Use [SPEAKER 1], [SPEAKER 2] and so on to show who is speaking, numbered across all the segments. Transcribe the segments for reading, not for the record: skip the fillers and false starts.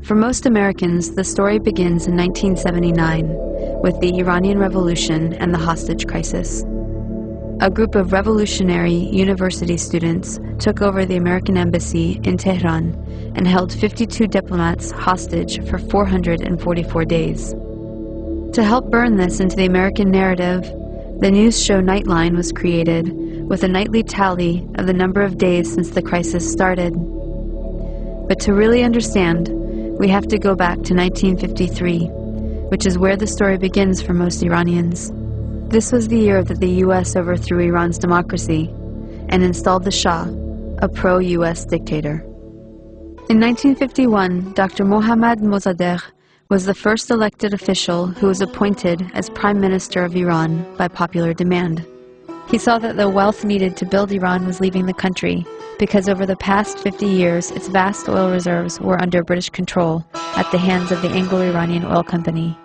[SPEAKER 1] For most Americans, the story begins in 1979 with the Iranian Revolution and the hostage crisis. A group of revolutionary university students took over the American embassy in Tehran and held 52 diplomats hostage for 444 days. To help burn this into the American narrative, the news show Nightline was created with a nightly tally of the number of days since the crisis started. But to really understand, we have to go back to 1953, which is where the story begins for most Iranians. This was the year that the U.S. overthrew Iran's democracy and installed the Shah, a pro-U.S. dictator. In 1951, Dr. Mohammad Mossadegh was the first elected official who was appointed as Prime Minister of Iran by popular demand. He saw that the wealth needed to build Iran was leaving the country because over the past 50 years, its vast oil reserves were under British control at the hands of the Anglo-Iranian Oil Company,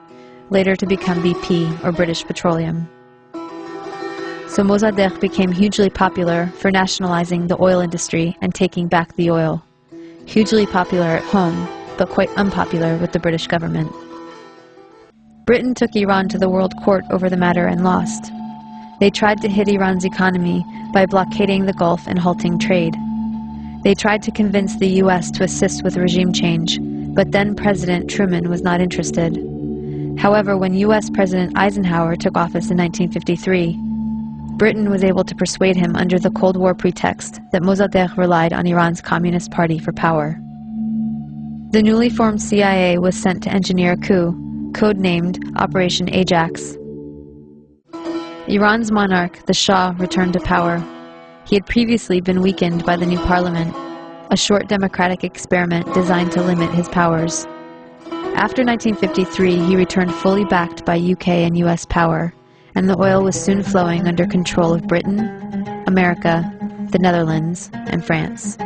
[SPEAKER 1] later to become BP, or British Petroleum. So Mossadegh became hugely popular for nationalizing the oil industry and taking back the oil. Hugely popular at home, but quite unpopular with the British government. Britain took Iran to the World Court over the matter and lost. They tried to hit Iran's economy by blockading the Gulf and halting trade. They tried to convince the U.S. to assist with regime change, but then President Truman was not interested. However, when U.S. President Eisenhower took office in 1953, Britain was able to persuade him under the Cold War pretext that Mossadegh relied on Iran's Communist Party for power. The newly formed CIA was sent to engineer a coup, codenamed Operation Ajax. Iran's monarch, the Shah, returned to power. He had previously been weakened by the new parliament, a short democratic experiment designed to limit his powers. After 1953, he returned fully backed by UK and US power, and the oil was soon flowing under control of Britain, America, the Netherlands, and France.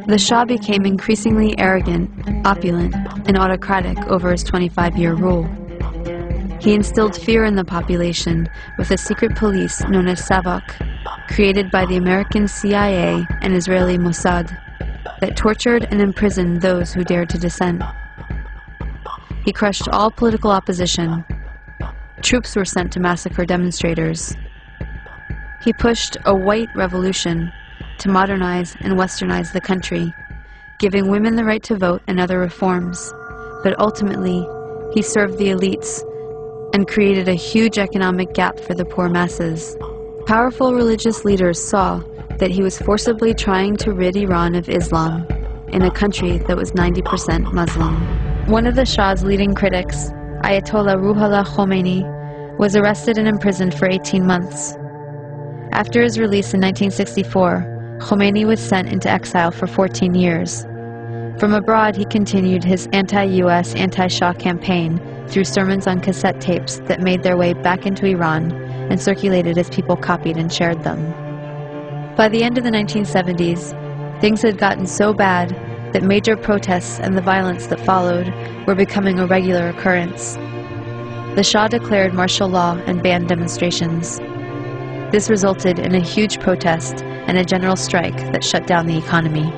[SPEAKER 1] The Shah became increasingly arrogant, opulent, and autocratic over his 25-year rule. He instilled fear in the population with a secret police known as Savak, created by the American CIA and Israeli Mossad, that tortured and imprisoned those who dared to dissent. He crushed all political opposition. Troops were sent to massacre demonstrators. He pushed a white revolution to modernize and westernize the country, giving women the right to vote and other reforms. But ultimately, he served the elites and created a huge economic gap for the poor masses. Powerful religious leaders saw that he was forcibly trying to rid Iran of Islam in a country that was 90% Muslim. One of the Shah's leading critics, Ayatollah Ruhollah Khomeini, was arrested and imprisoned for 18 months. After his release in 1964, Khomeini was sent into exile for 14 years. From abroad, he continued his anti-US, anti-Shah campaign through sermons on cassette tapes that made their way back into Iran and circulated as people copied and shared them. By the end of the 1970s, things had gotten so bad that major protests and the violence that followed were becoming a regular occurrence. The Shah declared martial law and banned demonstrations. This resulted in a huge protest and a general strike that shut down the economy.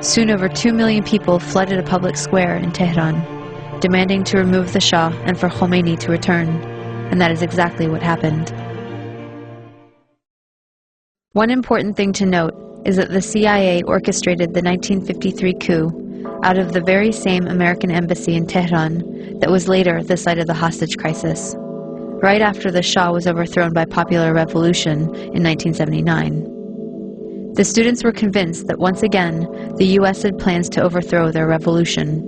[SPEAKER 1] Soon over 2 million people flooded a public square in Tehran, demanding to remove the Shah and for Khomeini to return, and that is exactly what happened. One important thing to note is that the CIA orchestrated the 1953 coup out of the very same American embassy in Tehran that was later the site of the hostage crisis, right after the Shah was overthrown by popular revolution in 1979. The students were convinced that once again, the U.S. had plans to overthrow their revolution.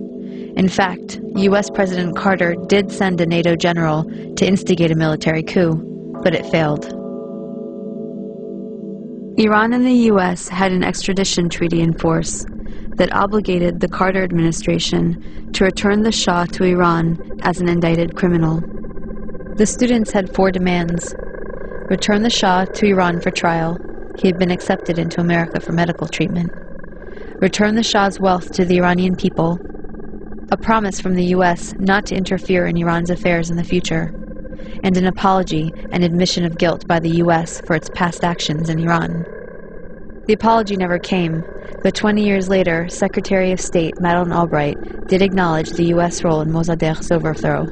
[SPEAKER 1] In fact, U.S. President Carter did send a NATO general to instigate a military coup, but it failed. Iran and the U.S. had an extradition treaty in force that obligated the Carter administration to return the Shah to Iran as an indicted criminal. The students had 4 demands: return the Shah to Iran for trial. He had been accepted into America for medical treatment. Return the Shah's wealth to the Iranian people. A promise from the U.S. not to interfere in Iran's affairs in the future. And an apology and admission of guilt by the U.S. for its past actions in Iran. The apology never came. But 20 years later, Secretary of State Madeleine Albright did acknowledge the U.S. role in Mossadegh's overthrow.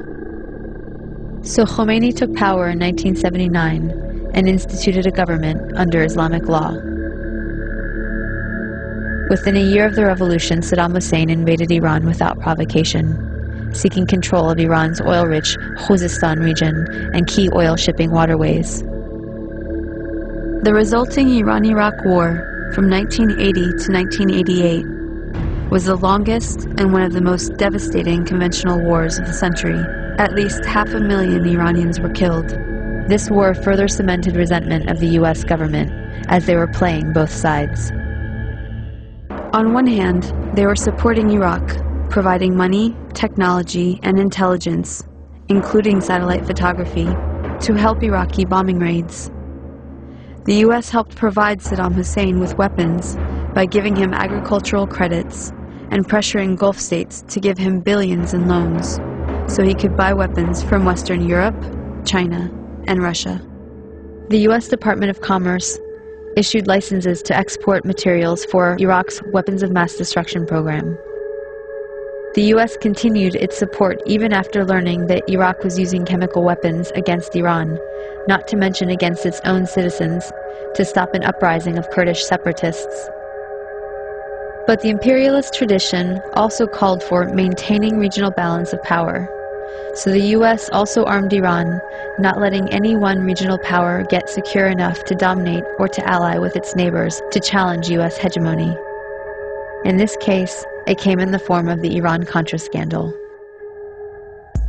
[SPEAKER 1] So Khomeini took power in 1979 and instituted a government under Islamic law. Within a year of the revolution, Saddam Hussein invaded Iran without provocation, seeking control of Iran's oil-rich Khuzestan region and key oil shipping waterways. The resulting Iran-Iraq War from 1980 to 1988 was the longest and one of the most devastating conventional wars of the century. At least 500,000 Iranians were killed. This war further cemented resentment of the U.S. government, as they were playing both sides. On one hand, they were supporting Iraq, providing money, technology, and intelligence, including satellite photography, to help Iraqi bombing raids. The U.S. helped provide Saddam Hussein with weapons by giving him agricultural credits and pressuring Gulf states to give him billions in loans so he could buy weapons from Western Europe, China, and Russia. The U.S. Department of Commerce issued licenses to export materials for Iraq's weapons of mass destruction program. The U.S. continued its support even after learning that Iraq was using chemical weapons against Iran, not to mention against its own citizens, to stop an uprising of Kurdish separatists. But the imperialist tradition also called for maintaining regional balance of power. So the U.S. also armed Iran, not letting any one regional power get secure enough to dominate or to ally with its neighbors to challenge U.S. hegemony. In this case, it came in the form of the Iran-Contra scandal.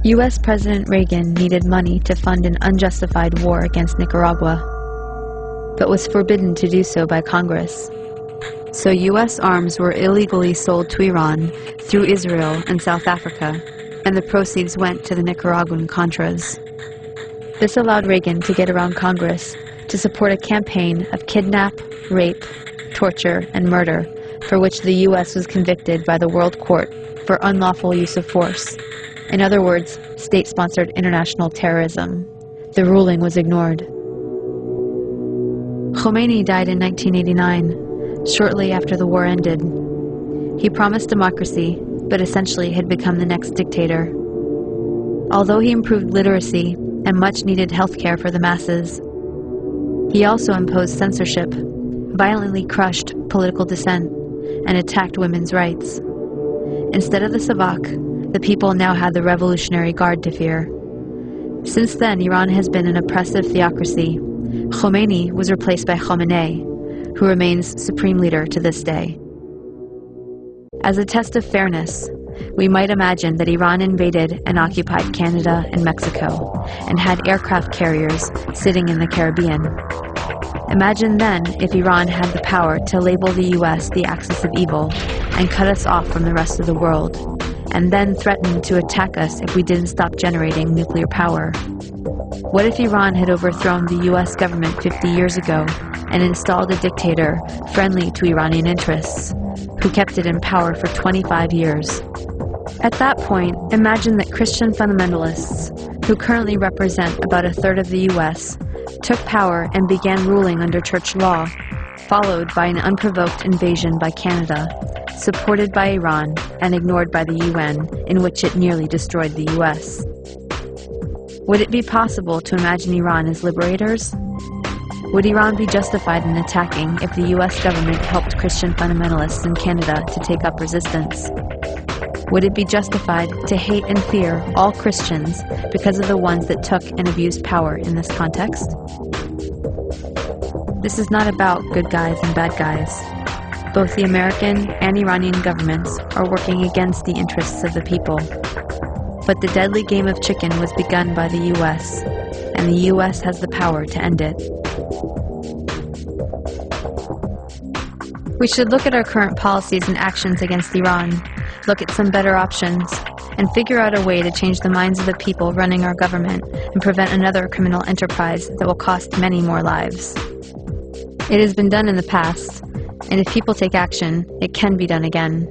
[SPEAKER 1] U.S. President Reagan needed money to fund an unjustified war against Nicaragua, but was forbidden to do so by Congress. So U.S. arms were illegally sold to Iran through Israel and South Africa, and the proceeds went to the Nicaraguan Contras. This allowed Reagan to get around Congress to support a campaign of kidnap, rape, torture, and murder for which the U.S. was convicted by the World Court for unlawful use of force. In other words, state-sponsored international terrorism. The ruling was ignored. Khomeini died in 1989, shortly after the war ended. He promised democracy, but essentially had become the next dictator. Although he improved literacy and much-needed health care for the masses, he also imposed censorship, violently crushed political dissent, and attacked women's rights. Instead of the Savak, the people now had the Revolutionary Guard to fear. Since then, Iran has been an oppressive theocracy. Khomeini was replaced by Khamenei, who remains supreme leader to this day. As a test of fairness, we might imagine that Iran invaded and occupied Canada and Mexico, and had aircraft carriers sitting in the Caribbean. Imagine then if Iran had the power to label the U.S. the axis of evil and cut us off from the rest of the world, and then threaten to attack us if we didn't stop generating nuclear power. What if Iran had overthrown the U.S. government 50 years ago and installed a dictator friendly to Iranian interests, who kept it in power for 25 years? At that point, imagine that Christian fundamentalists, who currently represent about a third of the U.S., took power and began ruling under church law, followed by an unprovoked invasion by Canada, supported by Iran and ignored by the UN, in which it nearly destroyed the U.S. Would it be possible to imagine Iran as liberators? Would Iran be justified in attacking if the U.S. government helped Christian fundamentalists in Canada to take up resistance? Would it be justified to hate and fear all Christians because of the ones that took and abused power in this context? This is not about good guys and bad guys. Both the American and Iranian governments are working against the interests of the people. But the deadly game of chicken was begun by the U.S., and the U.S. has the power to end it. We should look at our current policies and actions against Iran, look at some better options, and figure out a way to change the minds of the people running our government and prevent another criminal enterprise that will cost many more lives. It has been done in the past, and if people take action, it can be done again.